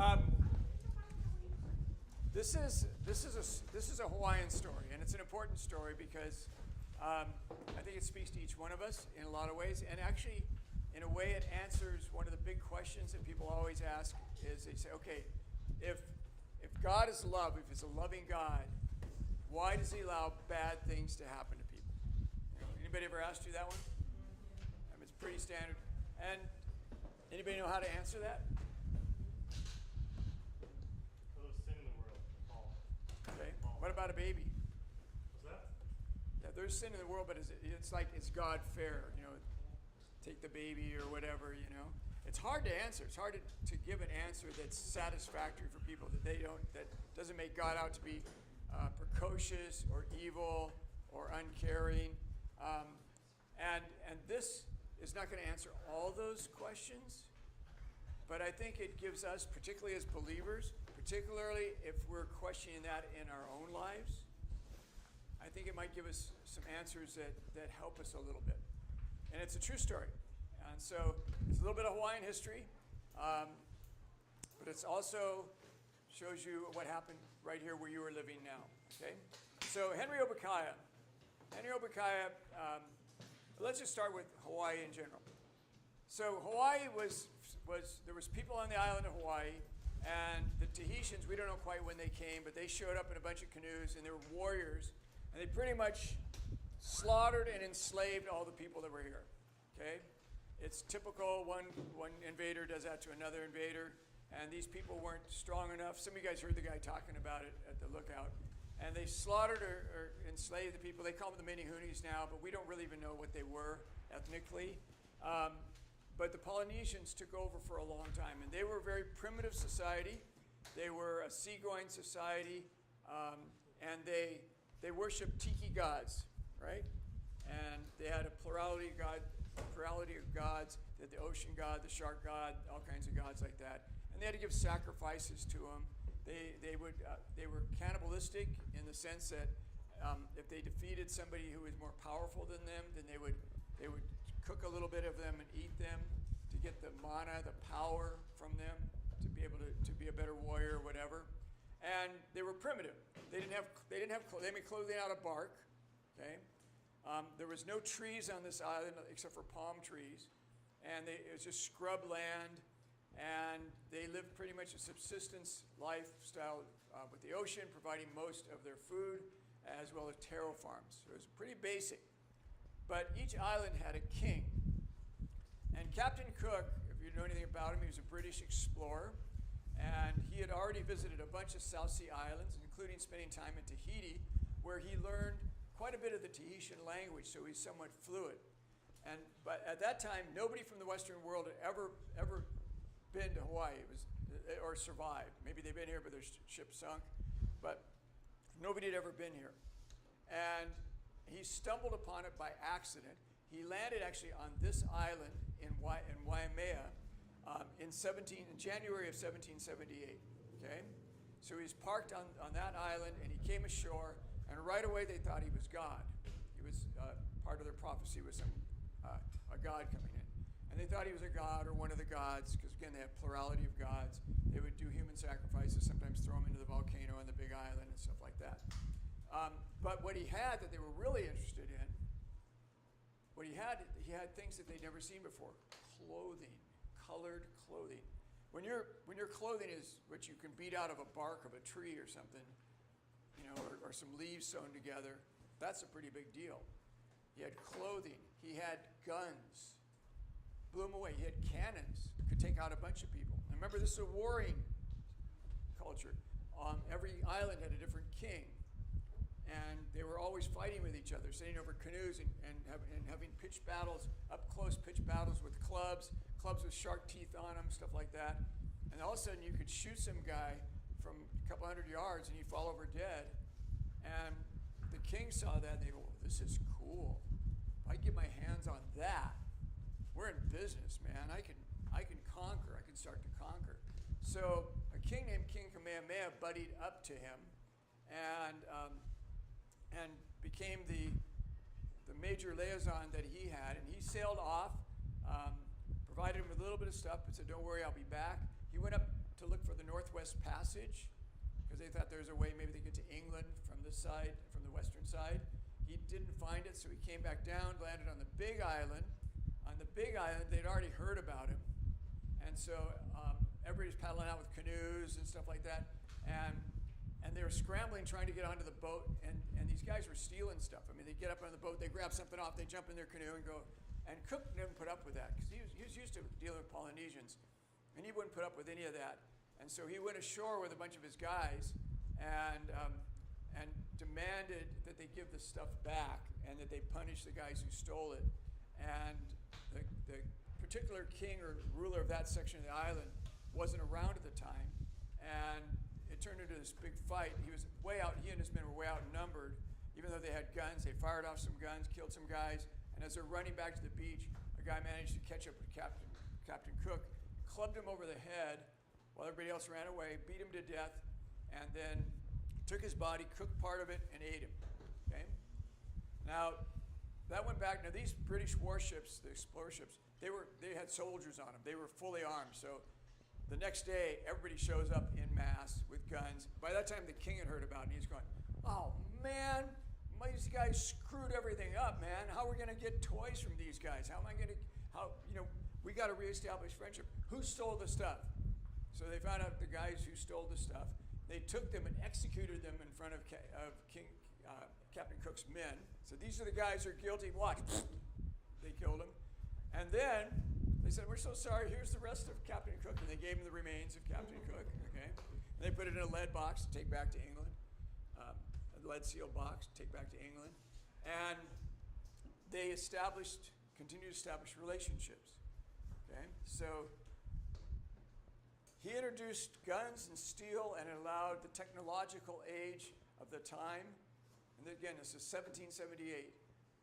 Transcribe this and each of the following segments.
Um, this is a Hawaiian story, and it's an important story because I think it speaks to each one of us in a lot of ways, and actually, in a way, it answers one of the big questions that people always ask. Is they say, okay, if God is love, if He's a loving God, why does He allow bad things to happen to people? Anybody ever asked you that one? I mean, it's pretty standard. And anybody know how to answer that? Sin in the world. Paul. Okay. What about a baby? What's that? Yeah, there's sin in the world, but it's like, is God fair? Take the baby or whatever. It's hard to answer. It's hard to give an answer that's satisfactory for people that doesn't make God out to be precocious or evil or uncaring. And this is not going to answer all those questions. But I think it gives us, particularly as believers, particularly if we're questioning that in our own lives, I think it might give us some answers that help us a little bit. And it's a true story. And so it's a little bit of Hawaiian history, but it's also shows you what happened right here where you are living now. Okay? So Henry Opukahaia. Let's just start with Hawaii in general. So Hawaii there was people on the island of Hawaii, and the Tahitians, we don't know quite when they came, but they showed up in a bunch of canoes, and they were warriors, and they pretty much slaughtered and enslaved all the people that were here. Okay? It's typical, one invader does that to another invader, and these people weren't strong enough. Some of you guys heard the guy talking about it at the lookout. And they slaughtered or enslaved the people. They call them the Minihunis now, but we don't really even know what they were ethnically. But the Polynesians took over for a long time, and they were a very primitive society. They were a seagoing society, and they worshiped tiki gods, right? And they had a plurality of gods. They had the ocean god, the shark god, all kinds of gods like that. And they had to give sacrifices to them. They were cannibalistic in the sense that if they defeated somebody who was more powerful than them, then they would cook a little bit of them and eat them to get the mana, the power from them, to be able to be a better warrior or whatever. And they were primitive. They made clothing out of bark. Okay, there was no trees on this island except for palm trees, and it was just scrub land. And they lived pretty much a subsistence lifestyle with the ocean, providing most of their food, as well as taro farms. So it was pretty basic. But each island had a king. And Captain Cook, if you know anything about him, he was a British explorer. And he had already visited a bunch of South Sea islands, including spending time in Tahiti, where he learned quite a bit of the Tahitian language, so he's somewhat fluent. But at that time, nobody from the Western world had ever been to Hawaii or survived. Maybe they've been here, but their ship sunk. But nobody had ever been here. And he stumbled upon it by accident. He landed actually on this island in Waimea in January of 1778. Okay? So he's parked on that island, and he came ashore, and right away they thought he was God. He was part of their prophecy was a God coming in. And they thought he was a god or one of the gods, because again, they had plurality of gods. They would do human sacrifices, sometimes throw him into the volcano on the Big Island and stuff like that. But what he had that they were really interested in, he had things that they'd never seen before. Clothing, colored clothing. When your clothing is what you can beat out of a bark of a tree or something, or some leaves sewn together, that's a pretty big deal. He had clothing. He had guns. Blew them away. He had cannons. Could take out a bunch of people. And remember, this is a warring culture. Every island had a different king. And they were always fighting with each other, sitting over canoes and having pitched battles, up-close pitched battles with clubs with shark teeth on them, stuff like that. And all of a sudden, you could shoot some guy from a couple hundred yards, and he'd fall over dead. And the king saw that, and they go, this is cool. If I get my hands on that, we're in business, man. I can conquer. I can start to conquer. So a king named King Kamehameha buddied up to him and became the major liaison that he had. And he sailed off, provided him with a little bit of stuff, but said, don't worry, I'll be back. He went up to look for the Northwest Passage because they thought there was a way maybe they could get to England from this side, from the western side. He didn't find it, so he came back down, landed on the Big Island. On the Big Island, they'd already heard about him. And so everybody's paddling out with canoes and stuff like that. And they were scrambling, trying to get onto the boat. And these guys were stealing stuff. I mean, they get up on the boat, they grab something off, they jump in their canoe and go. And Cook didn't put up with that because he was used to dealing with Polynesians. And he wouldn't put up with any of that. And so he went ashore with a bunch of his guys and demanded that they give the stuff back and that they punish the guys who stole it. And the particular king or ruler of that section of the island wasn't around at the time. And it turned into this big fight. He was way out, he and his men were way outnumbered. Even though they had guns, they fired off some guns, killed some guys. And as they're running back to the beach, a guy managed to catch up with Captain Cook, clubbed him over the head while everybody else ran away, beat him to death, and then took his body, cooked part of it, and ate him. Okay? Now, that went back. Now, these British warships, the explorer ships, they had soldiers on them. They were fully armed. So the next day, everybody shows up in mass with guns. By that time, the king had heard about it, and he's going, oh, man, these guys screwed everything up, man. How are we going to get toys from these guys? How am I going to, we got to reestablish friendship. Who stole the stuff? So they found out the guys who stole the stuff. They took them and executed them in front of Captain Cook's men. So these are the guys who are guilty. Watch. They killed them. And then they said, we're so sorry. Here's the rest of Captain Cook. And they gave him the remains of Captain Cook. Okay. And they put it in a lead box to take back to England. A lead sealed box to take back to England. And they continued to establish relationships. Okay. So he introduced guns and steel and it allowed the technological age of the time, and again, this is 1778,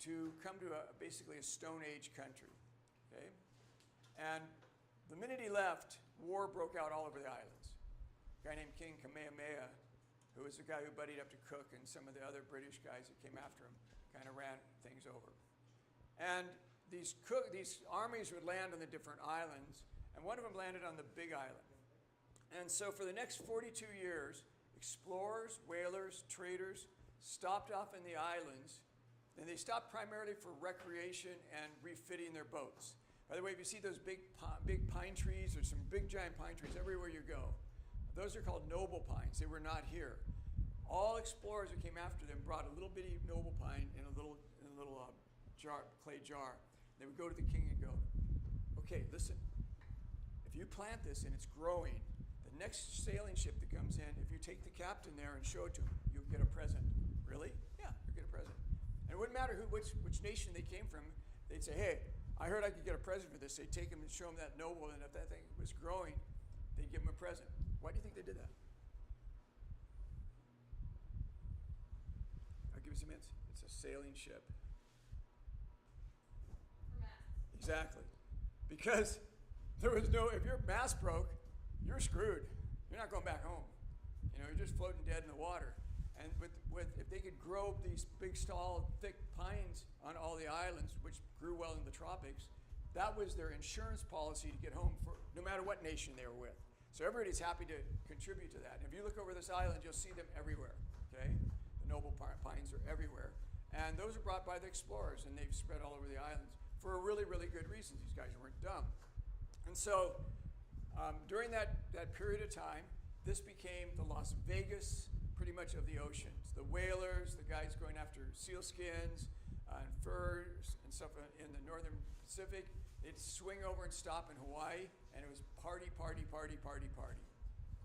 to come to basically a Stone Age country. Okay? And the minute he left, war broke out all over the islands. A guy named King Kamehameha, who was the guy who buddied up to Cook and some of the other British guys that came after him, kind of ran things over. And these armies would land on the different islands, and one of them landed on the Big Island. And so for the next 42 years, explorers, whalers, traders stopped off in the islands, and they stopped primarily for recreation and refitting their boats. By the way, if you see those big pine trees, there's some big giant pine trees everywhere you go. Those are called noble pines. They were not here. All explorers who came after them brought a little bitty noble pine in a little clay jar. They would go to the king and go, okay, listen, if you plant this and it's growing, the next sailing ship that comes in, if you take the captain there and show it to him, you'll get a present. Really? Yeah, you'll get a present. And it wouldn't matter which nation they came from. They'd say, hey, I heard I could get a present for this. They'd take him and show him that noble, and if that thing was growing, they'd give him a present. Why do you think they did that? I'll give you some hints. It's a sailing ship. For mass. Exactly. Because there was if your mast broke, you're screwed. You're not going back home. You're just floating dead in the water. And if they could grow these big, tall, thick pines on all the islands, which grew well in the tropics, that was their insurance policy to get home for no matter what nation they were with. So everybody's happy to contribute to that. And if you look over this island, you'll see them everywhere. Okay, the noble pines are everywhere, and those are brought by the explorers, and they've spread all over the islands for a really, really good reason. These guys weren't dumb, and so. During that period of time, this became the Las Vegas, pretty much, of the oceans. The whalers, the guys going after sealskins and furs and stuff in the northern Pacific, they'd swing over and stop in Hawaii, and it was party, party, party, party, party.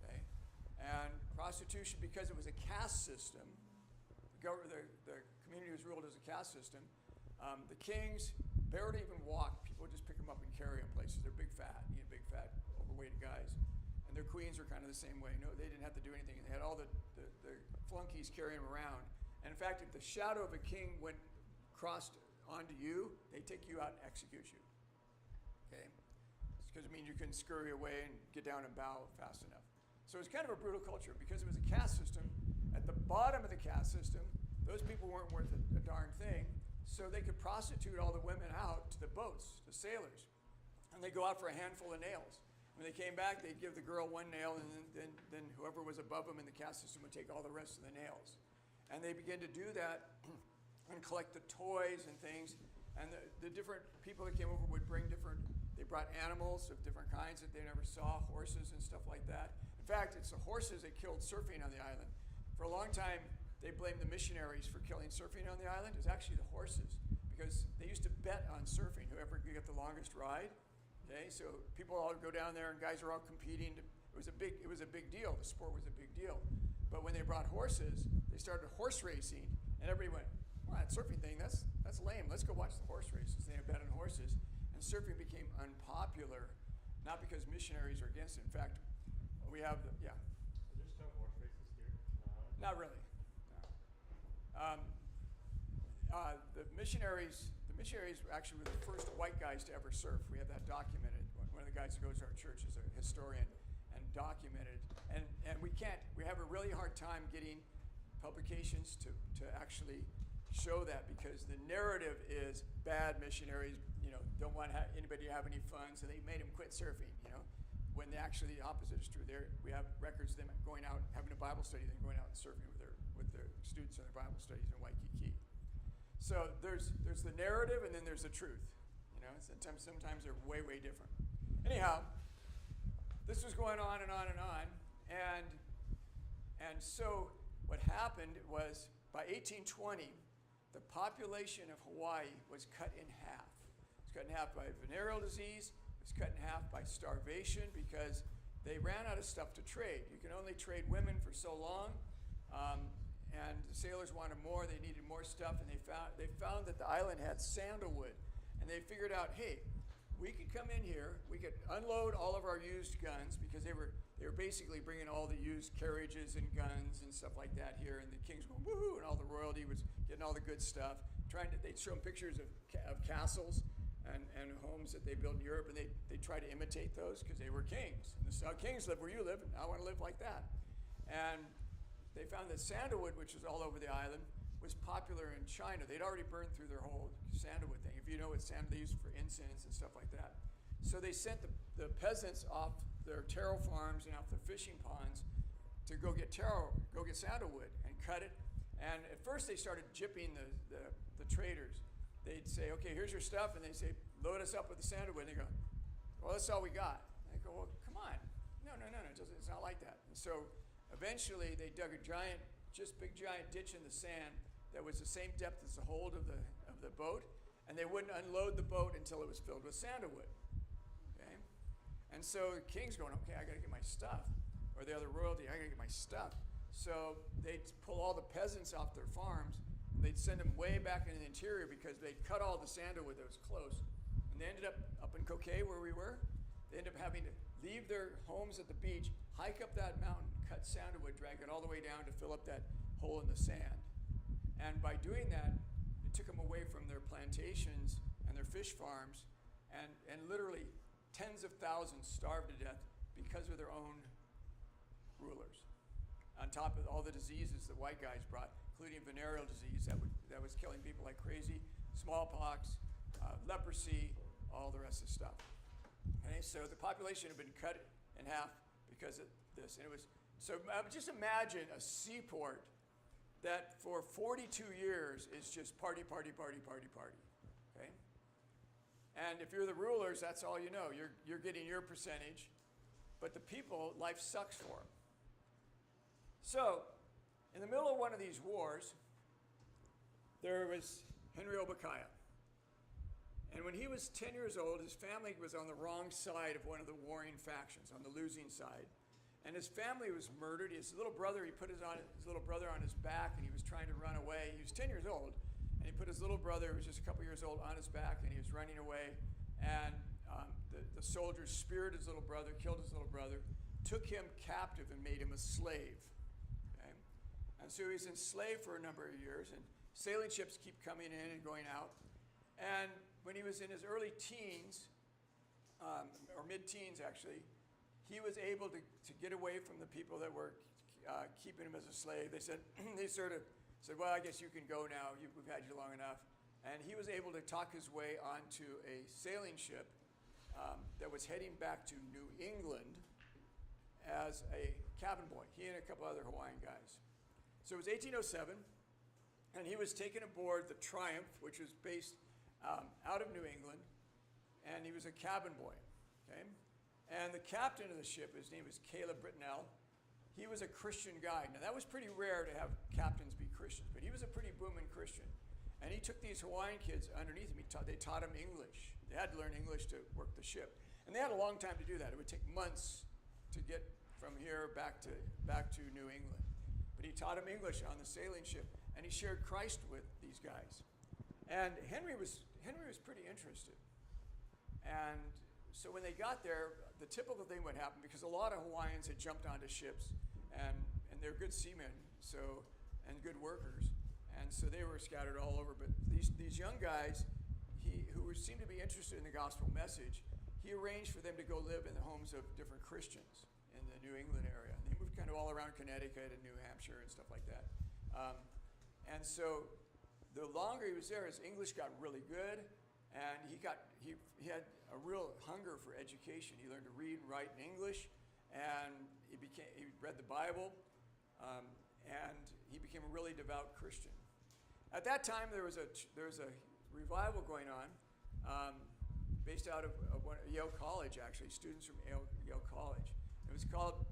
Okay? And prostitution, because it was a caste system, the community was ruled as a caste system, the kings barely even walked. People would just pick them up and carry them places. They're big fat, big fat, overweight guys. And their queens were kind of the same way. No, they didn't have to do anything. They had all the flunkies carrying them around. And in fact, if the shadow of a king crossed onto you, they take you out and execute you. Okay? Because it means you couldn't scurry away and get down and bow fast enough. So it was kind of a brutal culture because it was a caste system. At the bottom of the caste system, those people weren't worth a darn thing. So they could prostitute all the women out to the boats, the sailors. And they go out for a handful of nails. When they came back, they'd give the girl one nail, and then whoever was above them in the caste system would take all the rest of the nails. And they began to do that and collect the toys and things. And the different people that came over would bring they brought animals of different kinds that they never saw, horses and stuff like that. In fact, it's the horses that killed surfing on the island. For a long time, they blamed the missionaries for killing surfing on the island. It was actually the horses, because they used to bet on surfing, whoever could get the longest ride. Okay, so people all go down there, and guys are all competing. It was a big deal. The sport was a big deal. But when they brought horses, they started horse racing, and everybody went, "Well, that surfing thing, that's lame. Let's go watch the horse races." They bet on horses, and surfing became unpopular, not because missionaries are against it. In fact, we have Is there still horse races here? not really. No. The missionaries actually were the first white guys to ever surf. We have that documented. One of the guys who goes to our church is a historian and documented. And we have a really hard time getting publications to actually show that, because the narrative is bad missionaries, don't want anybody to have any fun, so they made them quit surfing, when actually the opposite is true. We have records of them going out, having a Bible study, then going out and surfing with their students in their Bible studies in Waikiki. So there's the narrative, and then there's the truth. Sometimes they're way, way different. Anyhow, this was going on and on and on, and so what happened was, by 1820, the population of Hawaii was cut in half. It was cut in half by venereal disease. It was cut in half by starvation, because they ran out of stuff to trade. You can only trade women for so long, and the sailors wanted more. They needed more stuff, and they found that the island had sandalwood, and they figured out, hey, we could come in here, we could unload all of our used guns, because they were basically bringing all the used carriages and guns and stuff like that here, and the king's going woohoo, and all the royalty was getting all the good stuff. They'd show them pictures of castles and homes that they built in Europe, and they try to imitate those, because they were kings. And this is how kings live where you live, and I want to live like that. And they found that sandalwood, which was all over the island, was popular in China. They'd already burned through their whole sandalwood thing. If you know what sandalwood, they used for incense and stuff like that. So they sent the peasants off their taro farms and off their fishing ponds to go get sandalwood and cut it. And at first they started gypping the traders. They'd say, okay, here's your stuff, and they say, load us up with the sandalwood. And they go, well, that's all we got. And they go, well, come on. No, it's not like that. And so eventually they dug a big giant ditch in the sand that was the same depth as the hold of the boat, and they wouldn't unload the boat until it was filled with sandalwood. Okay? And so the king's going, okay, I got to get my stuff. Or the other royalty, I got to get my stuff. So they'd pull all the peasants off their farms, and they'd send them way back into the interior, because they'd cut all the sandalwood that was close. And they ended up in Kokei, where we were. They ended up having to leave their homes at the beach, hike up that mountain, cut sandalwood, drag it all the way down to fill up that hole in the sand. And by doing that, it took them away from their plantations and their fish farms, and literally tens of thousands starved to death because of their own rulers. On top of all the diseases that white guys brought, including venereal disease that was killing people like crazy, smallpox, leprosy, all the rest of the stuff. Okay, so the population had been cut in half because of this. And just imagine a seaport that for 42 years is just party, party, party, party, party. Okay? And if you're the rulers, that's all you know. You're getting your percentage, but the people, life sucks for them. So, in the middle of one of these wars, there was Henry Opukahaia. And when he was 10 years old, his family was on the wrong side of one of the warring factions, on the losing side. And his family was murdered. His little brother, he put his little brother on his back, and he was trying to run away. He was 10 years old, and he put his little brother, who was just a couple years old, on his back, and he was running away. And the soldiers speared his little brother, killed his little brother, took him captive and made him a slave. Okay? And so he was enslaved for a number of years, and sailing ships keep coming in and going out. And when he was in his early teens, or mid-teens actually, he was able to get away from the people that were keeping him as a slave. They sort of said, well, I guess you can go now. We've had you long enough. And he was able to talk his way onto a sailing ship that was heading back to New England as a cabin boy, he and a couple other Hawaiian guys. So it was 1807, and he was taken aboard the Triumph, which was based out of New England, and he was a cabin boy, okay? And the captain of the ship, his name was Caleb Brittenell. He was a Christian guy. Now, that was pretty rare to have captains be Christians, but he was a pretty booming Christian. And he took these Hawaiian kids underneath him. They taught him English. They had to learn English to work the ship. And they had a long time to do that. It would take months to get from here back to New England. But he taught them English on the sailing ship, and he shared Christ with these guys. And Henry was pretty interested. And so when they got there, the typical thing would happen, because a lot of Hawaiians had jumped onto ships, and they're good seamen, and good workers. And so they were scattered all over. But these young guys, who seemed to be interested in the gospel message, he arranged for them to go live in the homes of different Christians in the New England area. And they moved kind of all around Connecticut and New Hampshire and stuff like that. And so the longer he was there, his English got really good, and he had a real hunger for education. He learned to read and write in English, and he read the Bible, and he became a really devout Christian. At that time, there was a revival going on, based out of Yale College, actually, students from Yale College. It was called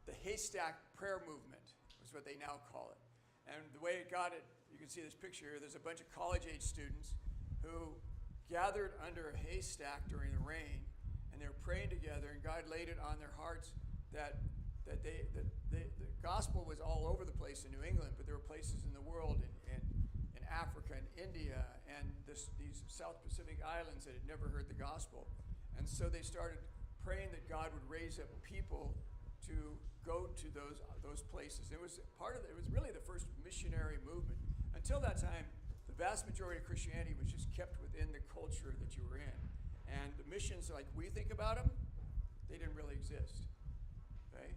the Haystack Prayer Movement, is what they now call it. And the way it got it, you can see this picture here, there's a bunch of college-age students who gathered under a haystack during the rain, and they were praying together, and God laid it on their hearts that the gospel was all over the place in New England, but there were places in the world, in Africa and India and these South Pacific islands that had never heard the gospel. And so they started praying that God would raise up people to go to those places. It was really the first missionary movement. Until that time, the vast majority of Christianity was just kept within the culture that you were in. And the missions, like we think about them, they didn't really exist. Okay?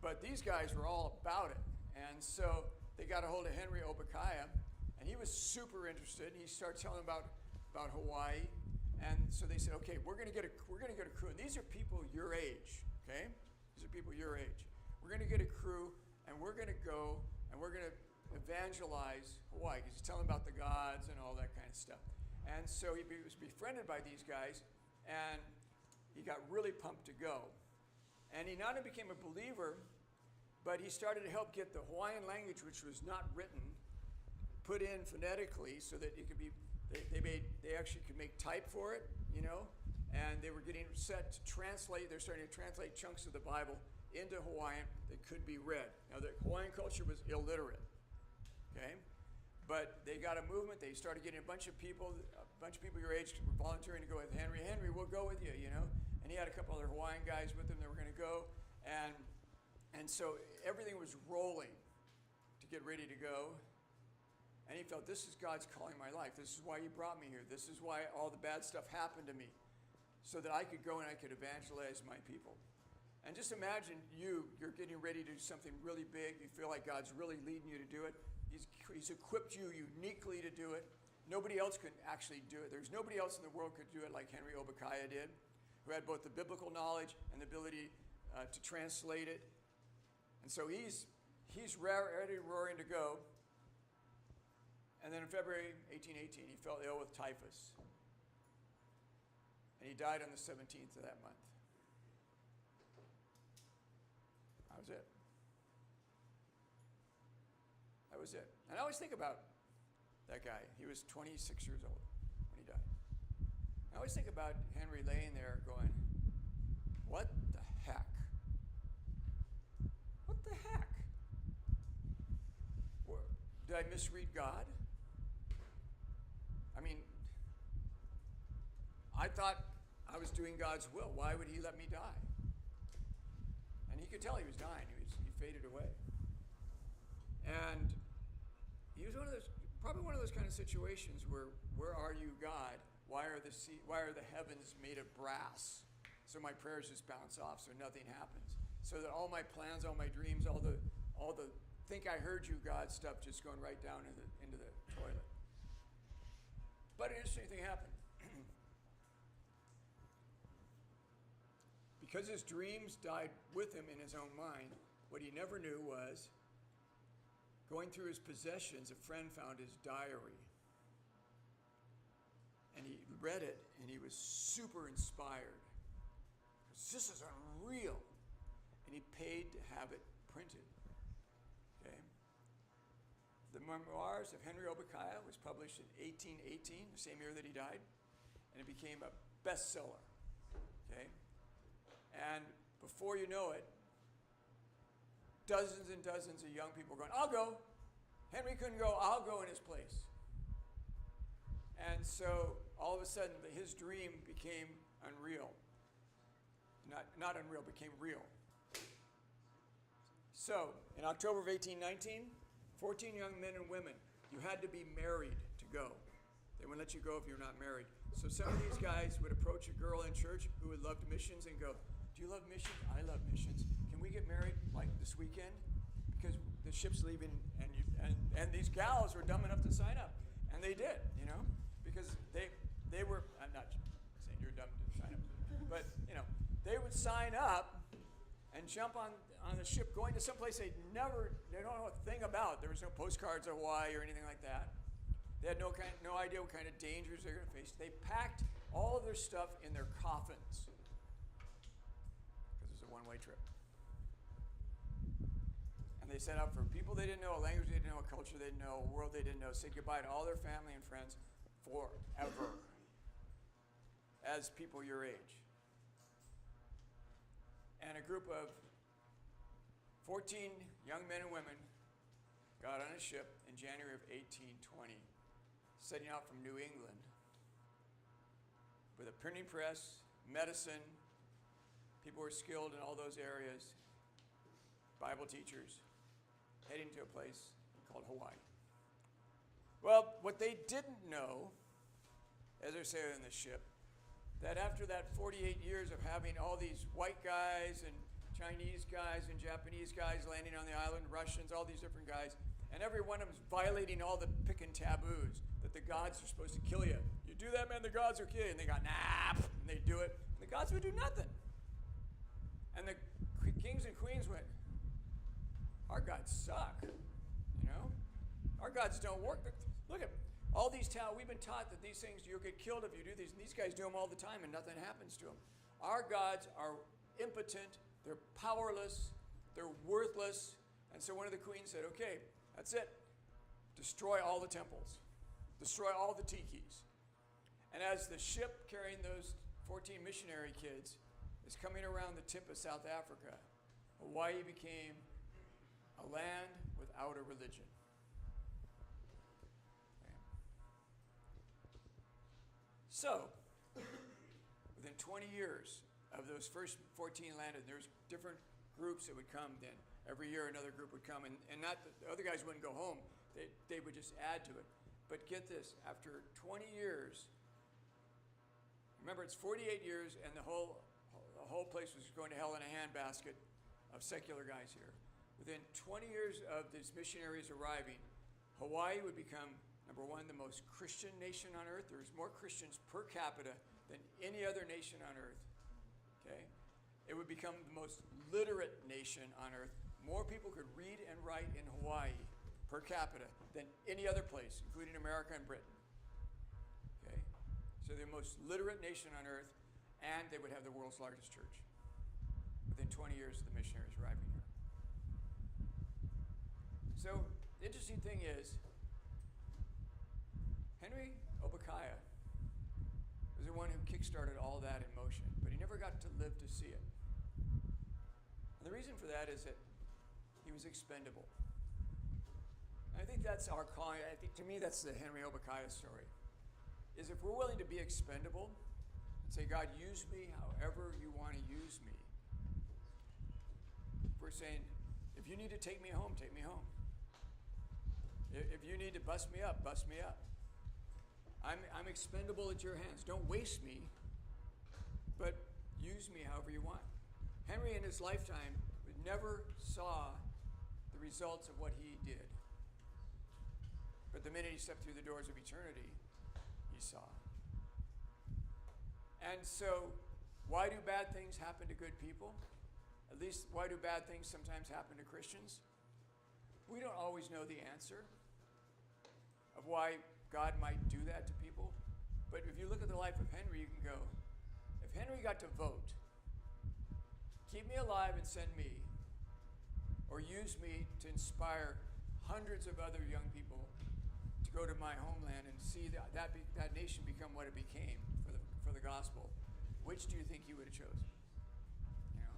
But these guys were all about it. And so they got a hold of Henry Opukahaia, and he was super interested. He started telling about Hawaii. And so they said, okay, we're gonna get a crew. And these are people your age, okay? These are people your age. We're gonna get a crew, and we're gonna go, and we're gonna evangelize Hawaii, because he's telling about the gods and all that kind of stuff. And so he was befriended by these guys, and he got really pumped to go. And he not only became a believer, but he started to help get the Hawaiian language, which was not written, put in phonetically so that it could be, they actually could make type for it, and they were getting set to translate. They're starting to translate chunks of the Bible into Hawaiian that could be read. Now, the Hawaiian culture was illiterate, okay? But they got a movement. They started getting a bunch of people your age were volunteering to go with Henry. Henry, we'll go with you, And he had a couple other Hawaiian guys with him that were going to go. And so everything was rolling to get ready to go. And he felt, this is God's calling my life. This is why he brought me here. This is why all the bad stuff happened to me, so that I could go and I could evangelize my people. And just imagine you're getting ready to do something really big. You feel like God's really leading you to do it. He's equipped you uniquely to do it. Nobody else could actually do it. There's nobody else in the world could do it like Henry Opukahaia did, who had both the biblical knowledge and the ability to translate it. And so he's ready, roaring to go. And then in February 1818, he fell ill with typhus. And he died on the 17th of that month. That was it. That was it. And I always think about that guy. He was 26 years old when he died. I always think about Henry laying there going, what the heck? What the heck? Did I misread God? I mean, I thought I was doing God's will. Why would he let me die? And he could tell he was dying. He faded away. And he was probably one of those kind of situations where are you, God? Why are the heavens made of brass? So my prayers just bounce off, so nothing happens. So that all my plans, all my dreams, all the think I heard you, God stuff just going right down into the toilet. But an interesting thing happened. because his dreams died with him in his own mind, what he never knew was, going through his possessions, a friend found his diary. And he read it, and he was super inspired. This is unreal. And he paid to have it printed. Okay? The Memoirs of Henry Opukahaia was published in 1818, the same year that he died, and it became a bestseller. Okay? And before you know it, dozens and dozens of young people going, I'll go. Henry couldn't go, I'll go in his place. And so all of a sudden, his dream became unreal. Not unreal, became real. So, in October of 1819, 14 young men and women, you had to be married to go. They wouldn't let you go if you're not married. So some of these guys would approach a girl in church who would love missions and go, do you love missions? I love missions. Can we get married like this weekend? Because the ship's leaving, and these gals were dumb enough to sign up. And they did, you know, because they were, I'm not saying you're dumb to sign up, but, you know, they would sign up and jump on the ship going to someplace they don't know a thing about. There was no postcards of Hawaii or anything like that. They had no idea what kind of dangers they were going to face. They packed all of their stuff in their coffins because it was a one-way trip. And they set out for people they didn't know, a language they didn't know, a culture they didn't know, a world they didn't know, said goodbye to all their family and friends forever as people your age. And a group of 14 young men and women got on a ship in January of 1820, setting out from New England with a printing press, medicine, people who were skilled in all those areas, Bible teachers, heading to a place called Hawaii. Well, what they didn't know, as they're saying on the ship, that after that 48 years of having all these white guys and Chinese guys and Japanese guys landing on the island, Russians, all these different guys, and every one of them is violating all the Piccan taboos that the gods are supposed to kill you. You do that, man, the gods will kill you. And they go, nah, and they do it. And the gods would do nothing. And the kings and queens went, our gods suck, you know? Our gods don't work. Look at all these we've been taught that these things, you'll get killed if you do these, and these guys do them all the time and nothing happens to them. Our gods are impotent, they're powerless, they're worthless. And so one of the queens said, okay, that's it. Destroy all the temples. Destroy all the tikis. And as the ship carrying those 14 missionary kids is coming around the tip of South Africa, Hawaii became a land without a religion. So, within 20 years of those first 14 landed, there's different groups that would come then. Every year another group would come, and not the other guys wouldn't go home. They would just add to it. But get this, after 20 years, remember it's 48 years and the whole place was going to hell in a handbasket of secular guys here. Within 20 years of these missionaries arriving, Hawaii would become, number one, the most Christian nation on earth. There's more Christians per capita than any other nation on earth. Okay? It would become the most literate nation on earth. More people could read and write in Hawaii per capita than any other place, including America and Britain. Okay? So they're the most literate nation on earth, and they would have the world's largest church within 20 years of the missionaries arriving here. So the interesting thing is, Henry Opukahaia was the one who kickstarted all that in motion, but he never got to live to see it. And the reason for that is that he was expendable. And I think that's our calling. I think to me that's the Henry Opukahaia story. Is if we're willing to be expendable and say, God, use me however you want to use me. If we're saying, if you need to take me home, take me home. If you need to bust me up, bust me up. I'm expendable at your hands. Don't waste me, but use me however you want. Henry in his lifetime never saw the results of what he did. But the minute he stepped through the doors of eternity, he saw. And so Why do bad things happen to good people? At least, why do bad things sometimes happen to Christians? We don't always know the answer of why God might do that to people. But if you look at the life of Henry, you can go, if Henry got to vote, keep me alive and send me, or use me to inspire hundreds of other young people to go to my homeland and see that nation become what it became for the gospel, which do you think he would have chosen? You know?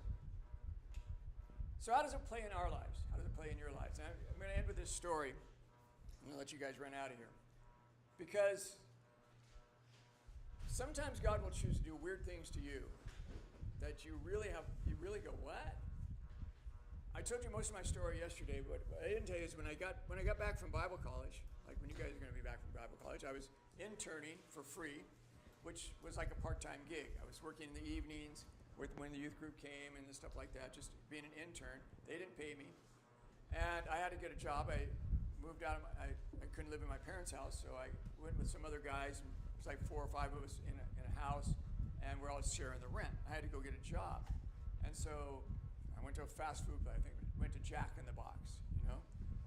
So how does it play in our lives? How does it play in your lives? And I'm going to end with this story. I'm going to let you guys run out of here. Because sometimes God will choose to do weird things to you that you really go, what? I told you most of my story yesterday, but what I didn't tell you is when I got back from Bible college, like when you guys are going to be back from Bible college, I was interning for free, which was like a part-time gig. I was working in the evenings when the youth group came and stuff like that, just being an intern. They didn't pay me. And I had to get a job. I moved out. I couldn't live in my parents' house, so I went with some other guys. It was like 4 or 5 of us in a house, and we're all sharing the rent. I had to go get a job. And so I went to a fast food place. I think went to Jack in the Box,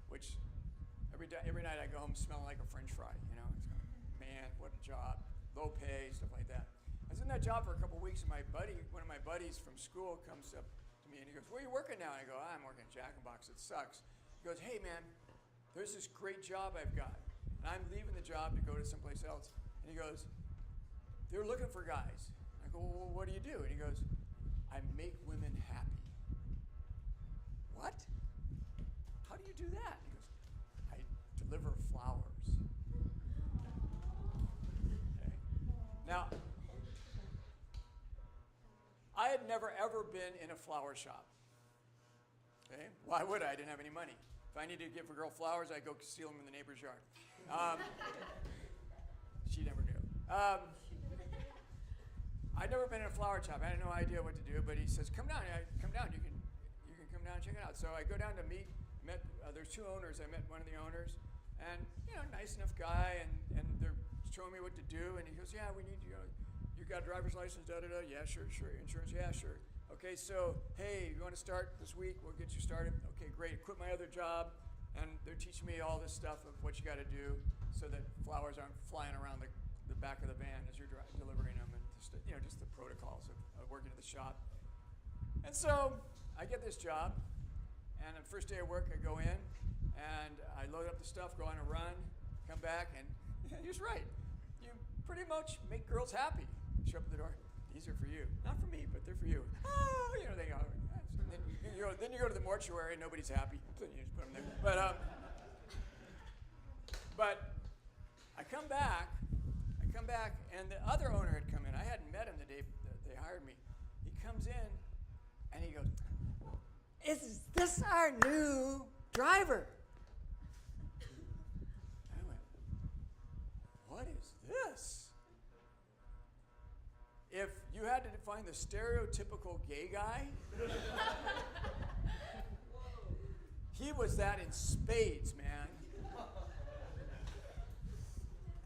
which every night I go home smelling like a French fry, It's kind of, man, what a job. Low pay, stuff like that. I was in that job for a couple of weeks, and one of my buddies from school comes up to me, and he goes, where are you working now? And I go, I'm working at Jack in the Box. It sucks. He goes, hey, man, there's this great job I've got, and I'm leaving the job to go to someplace else. And he goes, they're looking for guys. I go, well, what do you do? And he goes, I make women happy. What? How do you do that? He goes, I deliver flowers. Okay. Now, I had never ever been in a flower shop. Okay? Why would I? I didn't have any money. If I needed to give a girl flowers, I'd go steal them in the neighbor's yard. She never knew. I'd never been in a flower shop. I had no idea what to do, but he says, come down. Come down. You can come down and check it out. So I go down to met there's 2 owners. I met one of the owners, and nice enough guy, and they're showing me what to do, and he goes, yeah, we need you got a driver's license, da-da-da, yeah, sure, insurance, yeah, sure. Okay, so, hey, you want to start this week? We'll get you started. Okay, great. Quit my other job, and they're teaching me all this stuff of what you got to do so that flowers aren't flying around the back of the van as you're delivering them, and just the protocols of working at the shop. And so I get this job, and the first day of work, I go in, and I load up the stuff, go on a run, come back, and he's right. You pretty much make girls happy. Show up at the door. These are for you. Not for me, but they're for you. Oh, they go. Then you go to the mortuary and nobody's happy. So you just put them there. But I come back, and the other owner had come in. I hadn't met him the day that they hired me. He comes in, and he goes, is this our new driver? I went, what is this? If you had to define the stereotypical gay guy, he was that in spades, man.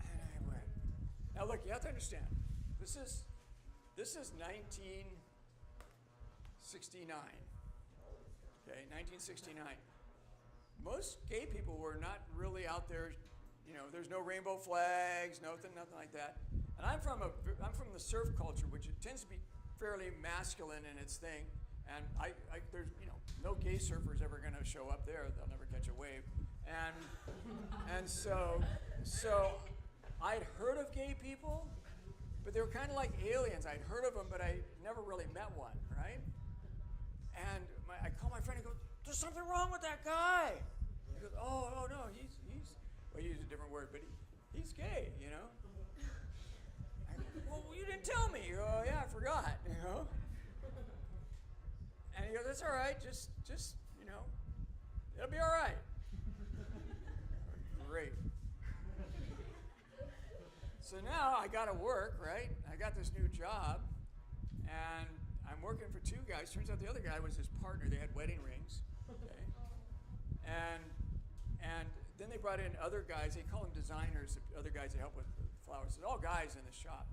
And I went, now look, you have to understand, this is 1969. Okay, 1969. Most gay people were not really out there, there's no rainbow flags, nothing like that. And I'm from the surf culture, which it tends to be fairly masculine in its thing. And there's no gay surfers ever going to show up there. They'll never catch a wave. And so I'd heard of gay people, but they were kind of like aliens. I'd heard of them, but I never really met one, right? And I call my friend and go, there's something wrong with that guy. He goes, oh no, he's well, he used a different word, but he's gay, I go, well, you didn't tell me. You go, oh, yeah, I forgot, And he goes, that's all right, just it'll be all right. Great. So now I got to work, right? I got this new job, and I'm working for 2 guys. Turns out the other guy was his partner. They had wedding rings, okay? And then they brought in other guys. They call them designers, other guys that help with flowers. It's all guys in the shop.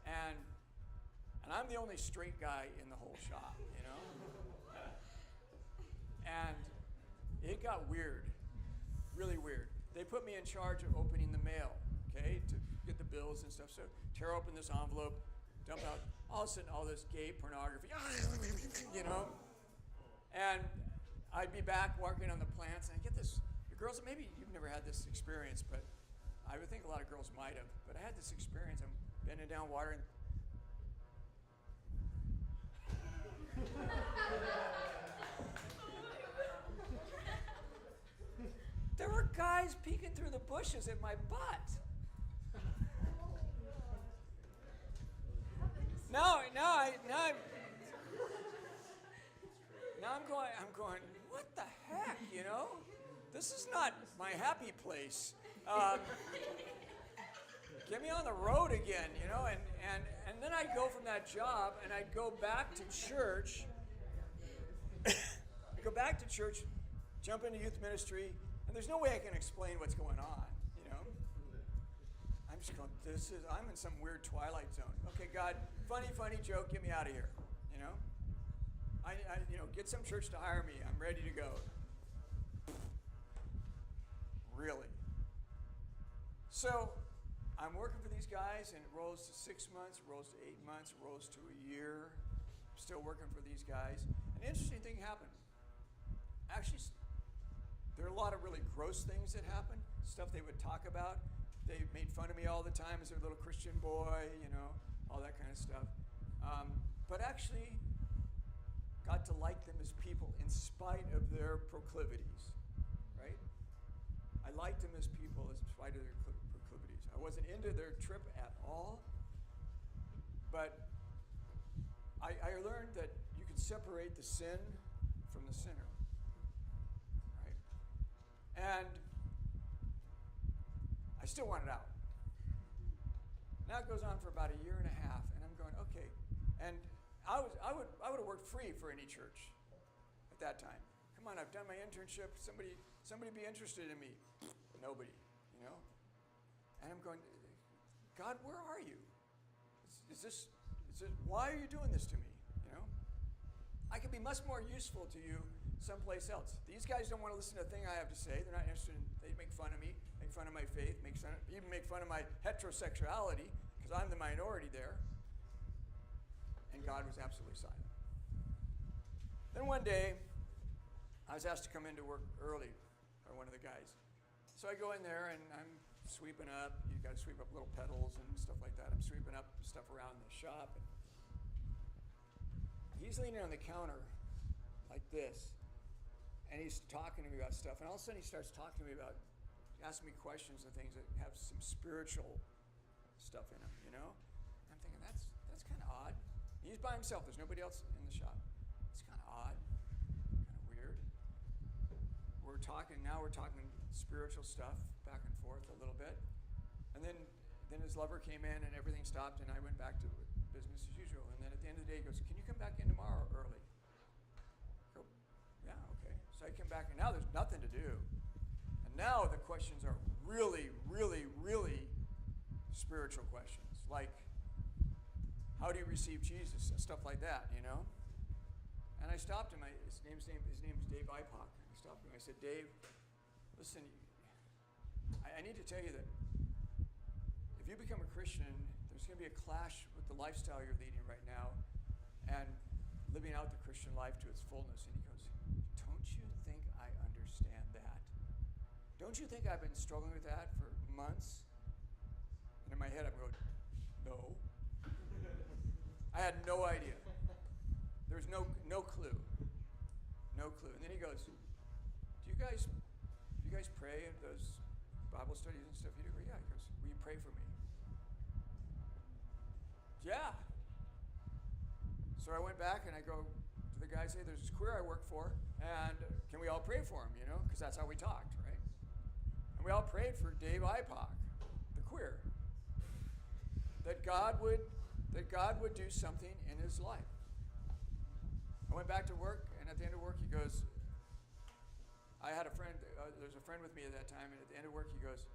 And I'm the only straight guy in the whole shop, you know? And it got weird, really weird. They put me in charge of opening the mail, okay, to get the bills and stuff. So tear open this envelope, dump out, all of a sudden all this gay pornography, you know? And I'd be back working on the plants, and I get this, the girls, maybe you've never had this experience, but I would think a lot of girls might have, but I had this experience. I'm bending down watering. There were guys peeking through the bushes at my butt. Now I'm going, what the heck, you know? This is not my happy place. Get me on the road again, you know? And then I'd go from that job and I'd go back to church. I'd go back to church, jump into youth ministry, and there's no way I can explain what's going on, you know? I'm just going, I'm in some weird twilight zone. Okay, God, funny joke, get me out of here, you know? I get some church to hire me. I'm ready to go. Really? So I'm working for these guys, and it rolls to 6 months, it rolls to 8 months, it rolls to a year. I'm still working for these guys. An interesting thing happened. Actually, there are a lot of really gross things that happened, stuff they would talk about. They made fun of me all the time as their little Christian boy, you know, all that kind of stuff. But actually, got to like them as people in spite of their proclivities, right? I liked them as people in spite of their proclivities. I wasn't into their trip at all, but I learned that you can separate the sin from the sinner, right? And I still wanted out. Now it goes on for about a year and a half, and I'm going, okay. And I would have worked free for any church at that time. Come on, I've done my internship. Somebody be interested in me. Nobody, you know. And I'm going, God, where are you? Is this? Why are you doing this to me? You know, I could be much more useful to you someplace else. These guys don't want to listen to a thing I have to say. They're not interested in. They make fun of me, make fun of my faith, even make fun of my heterosexuality because I'm the minority there. And God was absolutely silent. Then one day, I was asked to come in to work early by one of the guys. So I go in there and I'm sweeping up. You got to sweep up little petals and stuff like that. I'm sweeping up stuff around the shop. And he's leaning on the counter like this. And he's talking to me about stuff. And all of a sudden he starts talking to me about, asking me questions and things that have some spiritual stuff in them, you know? And I'm thinking, that's kind of odd. He's by himself. There's nobody else in the shop. It's kind of odd, kind of weird. We're talking spiritual stuff back and forth a little bit. And then his lover came in and everything stopped and I went back to business as usual. And then at the end of the day he goes, can you come back in tomorrow early? I go, yeah, okay. So I came back and now there's nothing to do. And now the questions are really, really, really spiritual questions. Like, how do you receive Jesus? And stuff like that, you know? And I stopped him. His name's Dave Ipock. I stopped him. I said, Dave, listen, I need to tell you that if you become a Christian, there's going to be a clash with the lifestyle you're leading right now and living out the Christian life to its fullness. And he goes, don't you think I understand that? Don't you think I've been struggling with that for months? And in my head, I'm going, no. I had no idea. There was no clue. No clue. And then he goes, do you guys pray at those Bible studies and stuff? You do? Yeah. He goes, will you pray for me? Yeah. So I went back and I go to the guy and say, there's this queer I work for, and can we all pray for him, you know? Because that's how we talked, right? And we all prayed for Dave Ipock, the queer. That God would do something in his life. I went back to work, and at the end of work, he goes, I had a friend, there's a friend with me at that time, and at the end of work, he goes,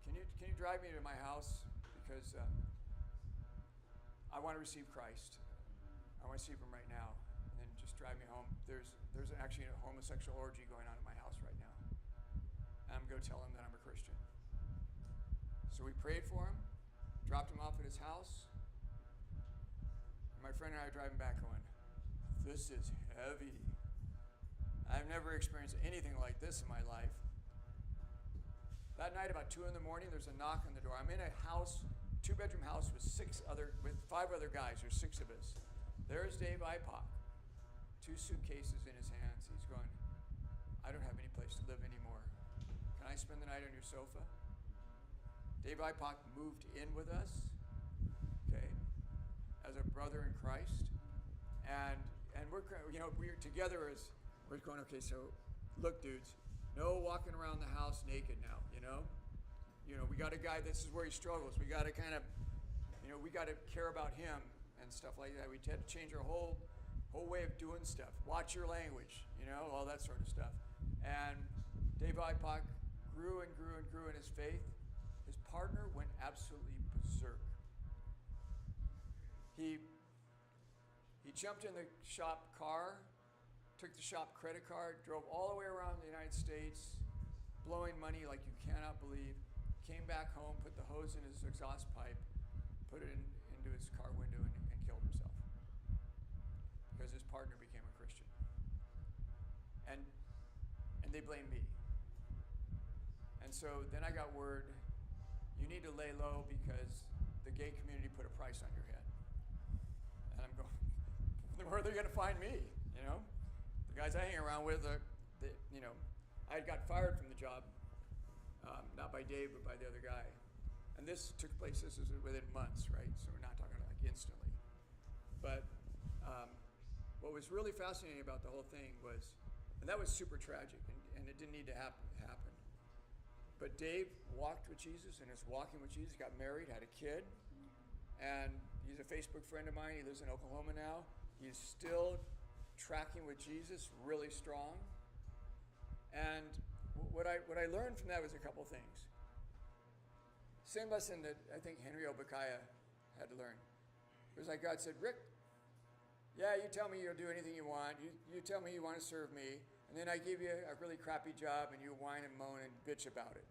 can you drive me to my house? Because I want to receive Christ. I want to receive him right now. And then just drive me home. There's actually a homosexual orgy going on in my house right now. And I'm going to go tell him that I'm a Christian. So we prayed for him, dropped him off at his house. And my friend and I are driving back going, this is heavy. I've never experienced anything like this in my life. That night, about 2 in the morning, there's a knock on the door. I'm in a house, 2-bedroom house with 5 other guys. There's 6 of us. There's Dave Ipock, 2 suitcases in his hands. He's going, I don't have any place to live anymore. Can I spend the night on your sofa? Dave Ipock moved in with us, okay, as a brother in Christ. And we're together as, we're going, okay, so look, dudes, no walking around the house naked now, you know, we got a guy, this is where he struggles. We got to kind of, we got to care about him and stuff like that. We had to change our whole way of doing stuff. Watch your language, all that sort of stuff. And Dave Ipock grew and grew and grew in his faith. His partner went absolutely berserk. He jumped in the shop car, took the shop credit card, drove all the way around the United States, blowing money like you cannot believe, came back home, put the hose in his exhaust pipe, put it into his car window and killed himself. Because his partner became a Christian. And they blamed me. And so then I got word, you need to lay low because the gay community put a price on your head. And I'm going, where are they going to find me, The guys I hang around with, I had got fired from the job, not by Dave, but by the other guy. And this took place, this was within months, right? So we're not talking like instantly. But what was really fascinating about the whole thing was, and that was super tragic, and it didn't need to happen. But Dave walked with Jesus and is walking with Jesus, got married, had a kid, and he's a Facebook friend of mine. He lives in Oklahoma now. He's still tracking with Jesus really strong. And what I learned from that was a couple things. Same lesson that I think Henry Opukahaia had to learn. It was like God said, Rick, yeah, you tell me you'll do anything you want. You tell me you want to serve me. And then I give you a really crappy job and you whine and moan and bitch about it,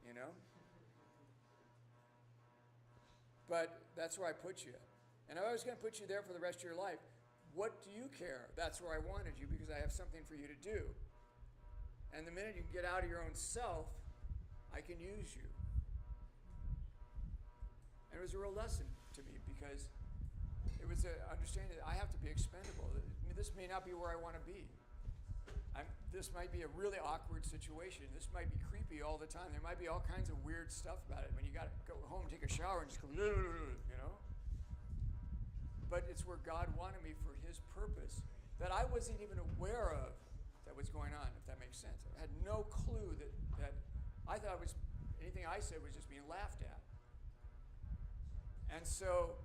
But that's where I put you. And I was going to put you there for the rest of your life. What do you care? That's where I wanted you because I have something for you to do. And the minute you get out of your own self, I can use you. And it was a real lesson to me because it was an understanding that I have to be expendable. This may not be where I want to be. This might be a really awkward situation. This might be creepy all the time. There might be all kinds of weird stuff about it when you got to go home and take a shower and just go, But it's where God wanted me for his purpose that I wasn't even aware of that was going on, if that makes sense. I had no clue that I thought anything I said was just being laughed at. And so,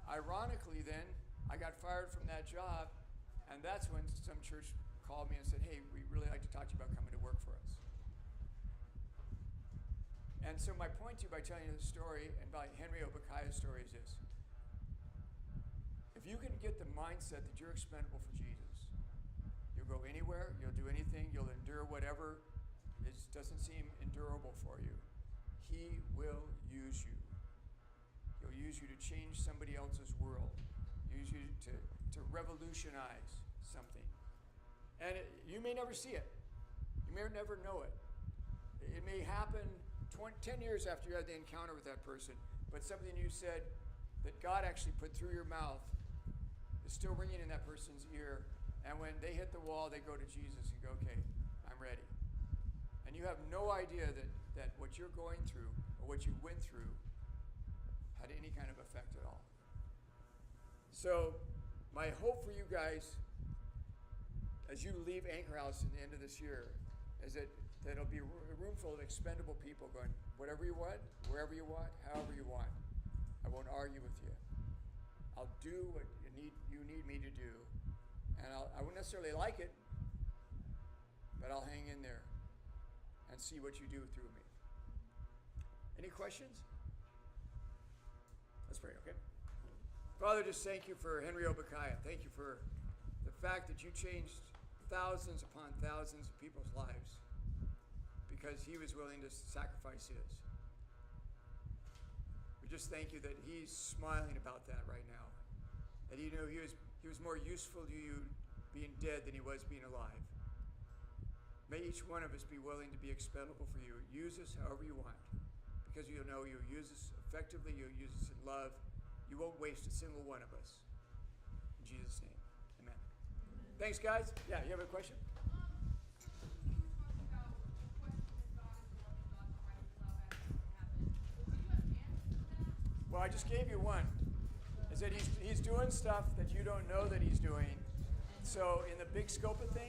ironically then, I got fired from that job, and that's when some church called me and said, hey, we'd really like to talk to you about coming to work for us. And so my point to you by telling you this story and by Henry Obukaia's story is this. If you can get the mindset that you're expendable for Jesus, you'll go anywhere, you'll do anything, you'll endure whatever doesn't seem endurable for you. He will use you. He'll use you to change somebody else's world, use you to revolutionize something. And you may never see it. You may never know it. It may happen 10 years after you had the encounter with that person, but something you said that God actually put through your mouth is still ringing in that person's ear. And when they hit the wall, they go to Jesus and go, okay, I'm ready. And you have no idea that what you're going through or what you went through had any kind of effect at all. So my hope for you guys as you leave Anchor House in the end of this year is that it'll be a room full of expendable people going, whatever you want, wherever you want, however you want. I won't argue with you. I'll do what you need me to do. And I won't necessarily like it, but I'll hang in there and see what you do through me. Any questions? Let's pray, okay? Father, just thank you for Henry Opukahaia. Thank you for the fact that you changed thousands upon thousands of people's lives because he was willing to sacrifice his. We just thank you that he's smiling about that right now. That he knew he was more useful to you being dead than he was being alive. May each one of us be willing to be expendable for you. Use us however you want. Because you know you'll use us effectively, you'll use us in love. You won't waste a single one of us. In Jesus' name, amen. Thanks, guys. Yeah, you have a question? Well, I just gave you one. Is that he's doing stuff that you don't know that he's doing. So in the big scope of things,